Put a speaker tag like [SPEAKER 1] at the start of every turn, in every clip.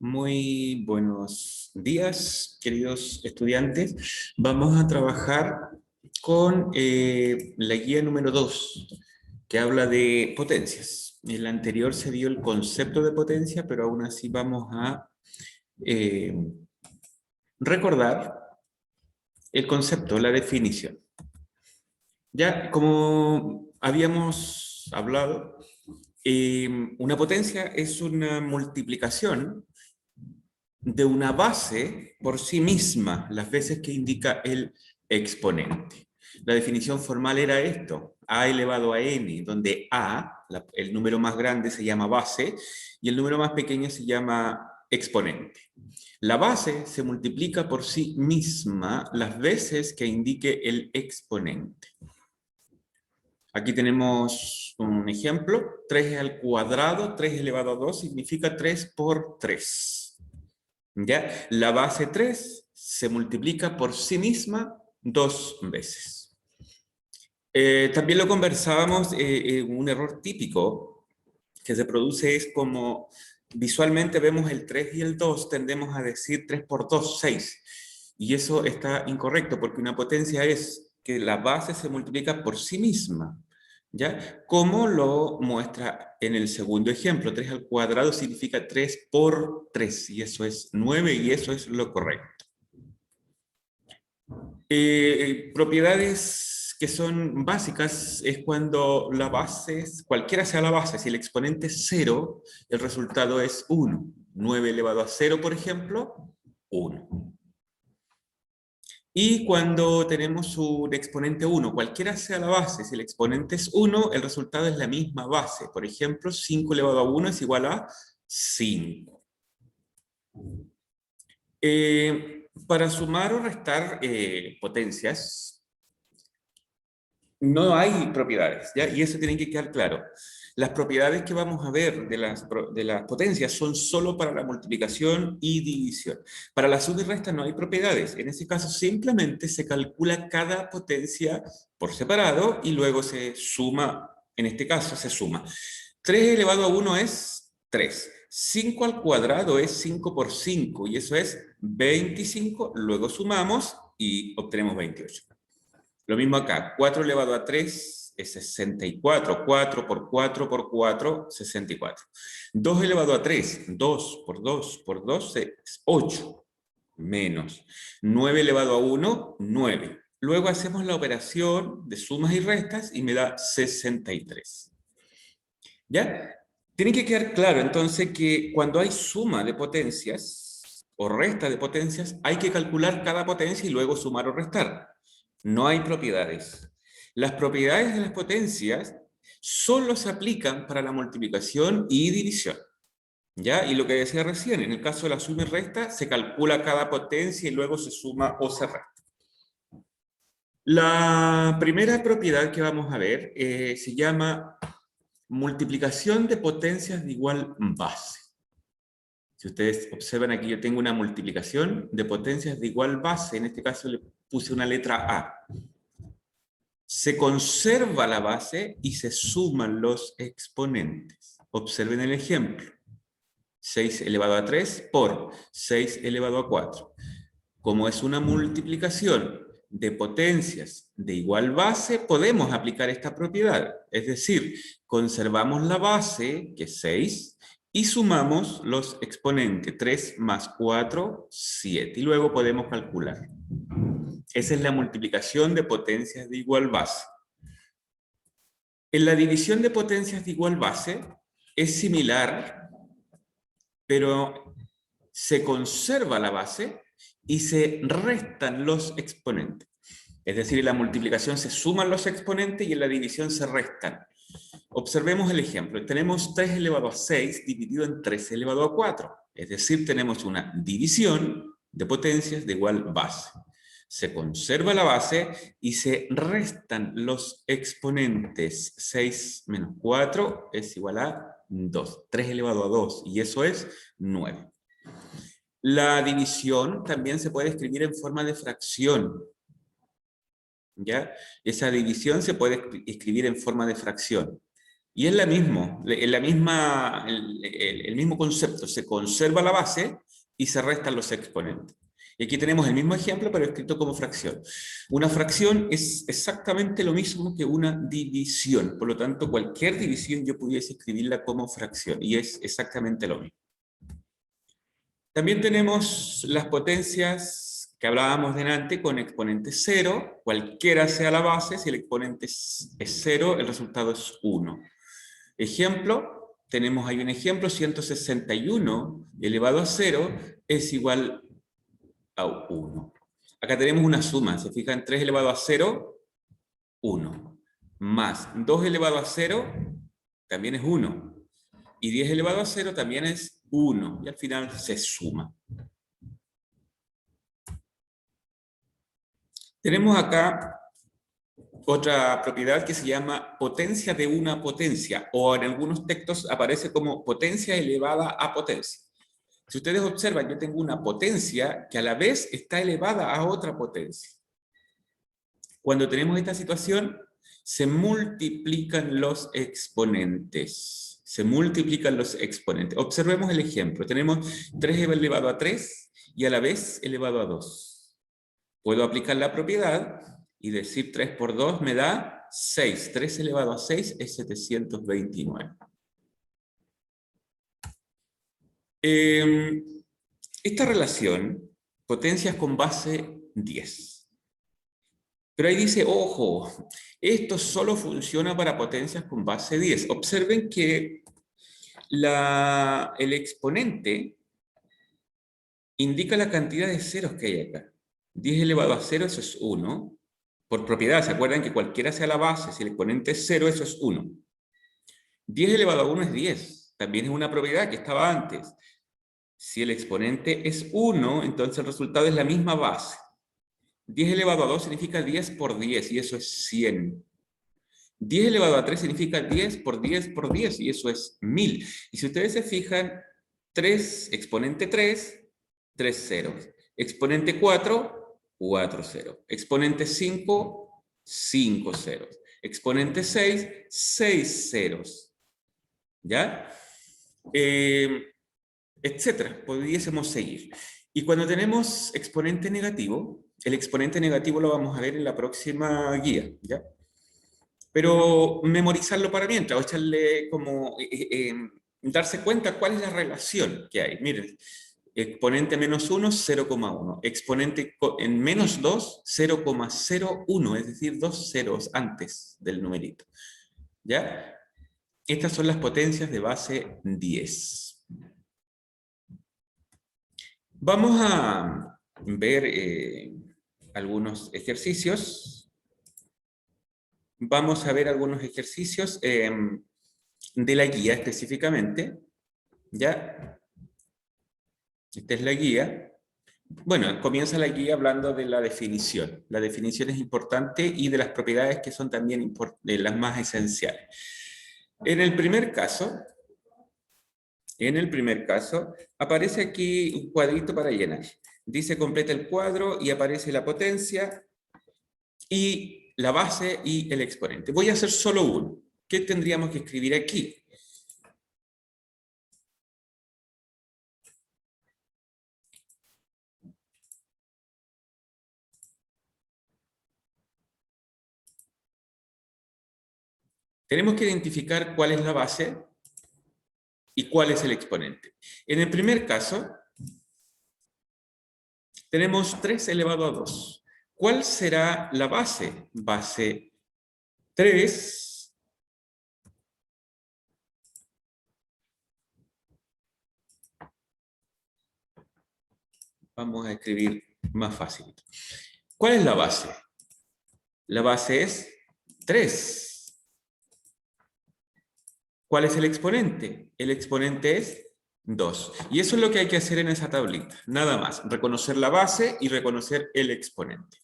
[SPEAKER 1] Muy buenos días, queridos estudiantes. Vamos a trabajar con la guía número 2, que habla de potencias. En la anterior se vio el concepto de potencia, pero aún así vamos a recordar el concepto, la definición. Ya, como habíamos hablado, una potencia es una multiplicación de una base por sí misma, las veces que indica el exponente. La definición formal era esto: a elevado a n, donde a, el número más grande, se llama base, y el número más pequeño se llama exponente. La base se multiplica por sí misma las veces que indique el exponente. Aquí tenemos un ejemplo: 3 al cuadrado, 3 elevado a 2, significa 3 por 3. ¿Ya? La base 3 se multiplica por sí misma 2 veces. También lo conversábamos, un error típico que se produce es como visualmente vemos el 3 y el 2, tendemos a decir 3 por 2, 6. Y eso está incorrecto, porque una potencia es que la base se multiplica por sí misma. ¿Ya? Como lo muestra en el segundo ejemplo, 3 al cuadrado significa 3 por 3, y eso es 9, y eso es lo correcto. Propiedades que son básicas es cuando la base, cualquiera sea la base, si el exponente es 0, el resultado es 1. 9 elevado a 0, por ejemplo, 1. Y cuando tenemos un exponente 1, cualquiera sea la base, si el exponente es 1, el resultado es la misma base. Por ejemplo, 5 elevado a 1 es igual a 5. Para sumar o restar potencias, no hay propiedades, ¿ya? Y eso tiene que quedar claro. Las propiedades que vamos a ver de las potencias son solo para la multiplicación y división. Para la suma y resta no hay propiedades. En ese caso simplemente se calcula cada potencia por separado y luego se suma. En este caso se suma. 3 elevado a 1 es 3. 5 al cuadrado es 5 por 5, y eso es 25. Luego sumamos y obtenemos 28. Lo mismo acá, 4 elevado a 3 es 64, 4 por 4 por 4, 64. 2 elevado a 3, 2 por 2 por 2 es 8, menos. 9 elevado a 1, 9. Luego hacemos la operación de sumas y restas y me da 63. ¿Ya? Tiene que quedar claro entonces que cuando hay suma de potencias o resta de potencias, hay que calcular cada potencia y luego sumar o restar. No hay propiedades. Las propiedades de las potencias solo se aplican para la multiplicación y división. ¿Ya? Y lo que decía recién, en el caso de la suma y resta, se calcula cada potencia y luego se suma o se resta. La primera propiedad que vamos a ver se llama multiplicación de potencias de igual base. Si ustedes observan aquí, yo tengo una multiplicación de potencias de igual base. En este caso le puse una letra A. Se conserva la base y se suman los exponentes. Observen el ejemplo. 6 elevado a 3 por 6 elevado a 4. Como es una multiplicación de potencias de igual base, podemos aplicar esta propiedad. Es decir, conservamos la base, que es 6, y sumamos los exponentes. 3 más 4, 7. Y luego podemos calcular. Esa es la multiplicación de potencias de igual base. En la división de potencias de igual base es similar, pero se conserva la base y se restan los exponentes. Es decir, en la multiplicación se suman los exponentes y en la división se restan. Observemos el ejemplo. Tenemos 3 elevado a 6 dividido en 3 elevado a 4. Es decir, tenemos una división de potencias de igual base. Se conserva la base y se restan los exponentes. 6 menos 4 es igual a 2. 3 elevado a 2, y eso es 9. La división también se puede escribir en forma de fracción. ¿Ya? Esa división se puede escribir en forma de fracción. Y es el mismo concepto, se conserva la base y se restan los exponentes. Y aquí tenemos el mismo ejemplo, pero escrito como fracción. Una fracción es exactamente lo mismo que una división, por lo tanto, cualquier división yo pudiese escribirla como fracción, y es exactamente lo mismo. También tenemos las potencias que hablábamos delante con exponente 0, cualquiera sea la base, si el exponente es 0, el resultado es 1. Ejemplo, tenemos ahí un ejemplo, 161 elevado a 0 es igual a 1. Acá tenemos una suma, se fijan, 3 elevado a 0, 1. Más 2 elevado a 0, también es 1. Y 10 elevado a 0 también es 1. Y al final se suma. Tenemos acá otra propiedad que se llama potencia de una potencia, o en algunos textos aparece como potencia elevada a potencia. Si ustedes observan, yo tengo una potencia que a la vez está elevada a otra potencia. Cuando tenemos esta situación, se multiplican los exponentes. Se multiplican los exponentes. Observemos el ejemplo. Tenemos 3 elevado a 3 y a la vez elevado a 2. Puedo aplicar la propiedad y decir 3 por 2 me da 6. 3 elevado a 6 es 729. Esta relación, potencias con base 10. Pero ahí dice, ojo, esto solo funciona para potencias con base 10. Observen que el exponente indica la cantidad de ceros que hay acá. 10 elevado a 0, eso es 1. Por propiedad, ¿se acuerdan que cualquiera sea la base? Si el exponente es 0, eso es 1. 10 elevado a 1 es 10. También es una propiedad que estaba antes. Si el exponente es 1, entonces el resultado es la misma base. 10 elevado a 2 significa 10 por 10, y eso es 100. 10 elevado a 3 significa 10 por 10 por 10, y eso es 1000. Y si ustedes se fijan, 3, exponente 3, 3 ceros. Exponente 4, 4 ceros. Exponente 5, 5 ceros. Exponente 6, 6 ceros. ¿Ya? Etcétera. Pudiésemos seguir. Y cuando tenemos exponente negativo, el exponente negativo lo vamos a ver en la próxima guía, ¿ya? Pero memorizarlo para mientras, o echarle como, darse cuenta cuál es la relación que hay. Miren, exponente menos 1, 0,1. Exponente en menos 2, 0,01, es decir, 2 ceros antes del numerito. ¿Ya? Estas son las potencias de base 10. Vamos a ver algunos ejercicios. Vamos a ver algunos ejercicios de la guía específicamente. ¿Ya? Esta es la guía. Bueno, comienza la guía hablando de la definición. La definición es importante y de las propiedades que son también las más esenciales. En el primer caso, aparece aquí un cuadrito para llenar. Dice completa el cuadro y aparece la potencia y la base y el exponente. Voy a hacer solo uno. ¿Qué tendríamos que escribir aquí? Tenemos que identificar cuál es la base y cuál es el exponente. En el primer caso, tenemos 3 elevado a 2. ¿Cuál será la base? Base 3. Vamos a escribir más fácil. ¿Cuál es la base? La base es 3. ¿Cuál es el exponente? El exponente es 2. Y eso es lo que hay que hacer en esa tablita. Nada más. Reconocer la base y reconocer el exponente.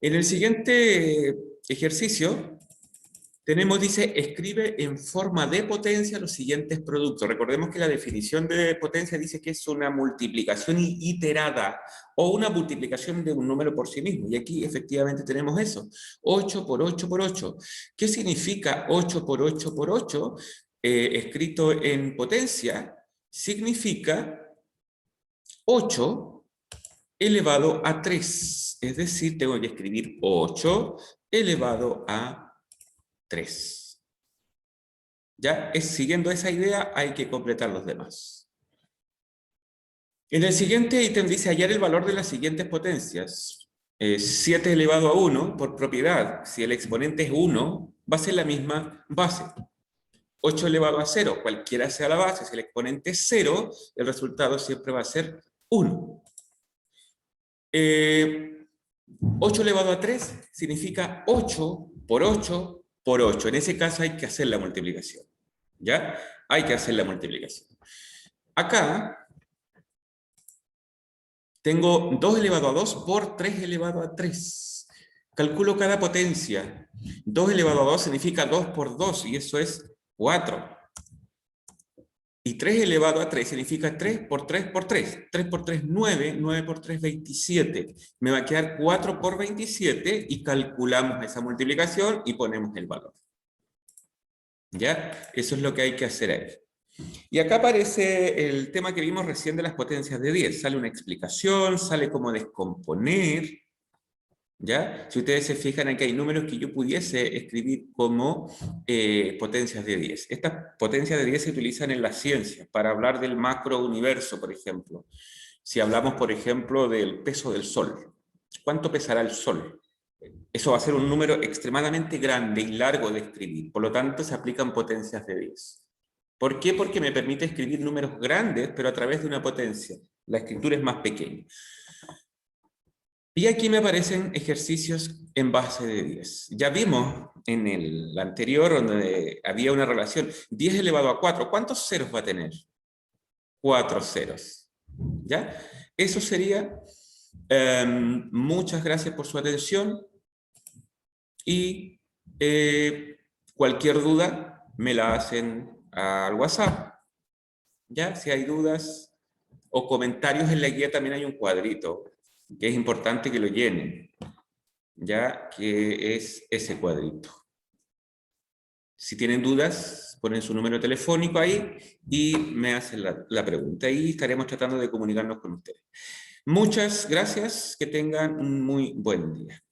[SPEAKER 1] En el siguiente ejercicio Tenemos, dice, escribe en forma de potencia los siguientes productos. Recordemos que la definición de potencia dice que es una multiplicación iterada o una multiplicación de un número por sí mismo. Y aquí efectivamente tenemos eso. 8 por 8 por 8. ¿Qué significa 8 por 8 por 8? Escrito en potencia, significa 8 elevado a 3. Es decir, tengo que escribir 8 elevado a 3. ¿Ya? Siguiendo esa idea hay que completar los demás. En el siguiente ítem dice hallar el valor de las siguientes potencias. 7 elevado a 1, por propiedad, si el exponente es 1, va a ser la misma base. 8 elevado a 0, cualquiera sea la base, si el exponente es 0, el resultado siempre va a ser 1. 8 elevado a 3 significa 8 por 8 por 8. En ese caso hay que hacer la multiplicación. ¿Ya? Hay que hacer la multiplicación. Acá tengo 2 elevado a 2 por 3 elevado a 3. Calculo cada potencia. 2 elevado a 2 significa 2 por 2, y eso es 4. Y 3 elevado a 3 significa 3 por 3 por 3. 3 por 3, 9. 9 por 3, 27. Me va a quedar 4 por 27 y calculamos esa multiplicación y ponemos el valor. ¿Ya? Eso es lo que hay que hacer ahí. Y acá aparece el tema que vimos recién de las potencias de 10. Sale una explicación, sale cómo descomponer. ¿Ya? Si ustedes se fijan, aquí hay números que yo pudiese escribir como potencias de 10. Estas potencias de 10 se utilizan en la ciencia para hablar del macrouniverso, por ejemplo. Si hablamos, por ejemplo, del peso del Sol. ¿Cuánto pesará el Sol? Eso va a ser un número extremadamente grande y largo de escribir. Por lo tanto, se aplican potencias de 10. ¿Por qué? Porque me permite escribir números grandes, pero a través de una potencia. La escritura es más pequeña. Y aquí me aparecen ejercicios en base de 10. Ya vimos en el anterior, donde había una relación. 10 elevado a 4. ¿Cuántos ceros va a tener? 4 ceros. ¿Ya? Eso sería. Muchas gracias por su atención. Y cualquier duda me la hacen al WhatsApp. ¿Ya? Si hay dudas o comentarios en la guía, también hay un cuadrito que es importante que lo llenen, ya que es ese cuadrito. Si tienen dudas, ponen su número telefónico ahí y me hacen la pregunta. Y estaremos tratando de comunicarnos con ustedes. Muchas gracias, que tengan un muy buen día.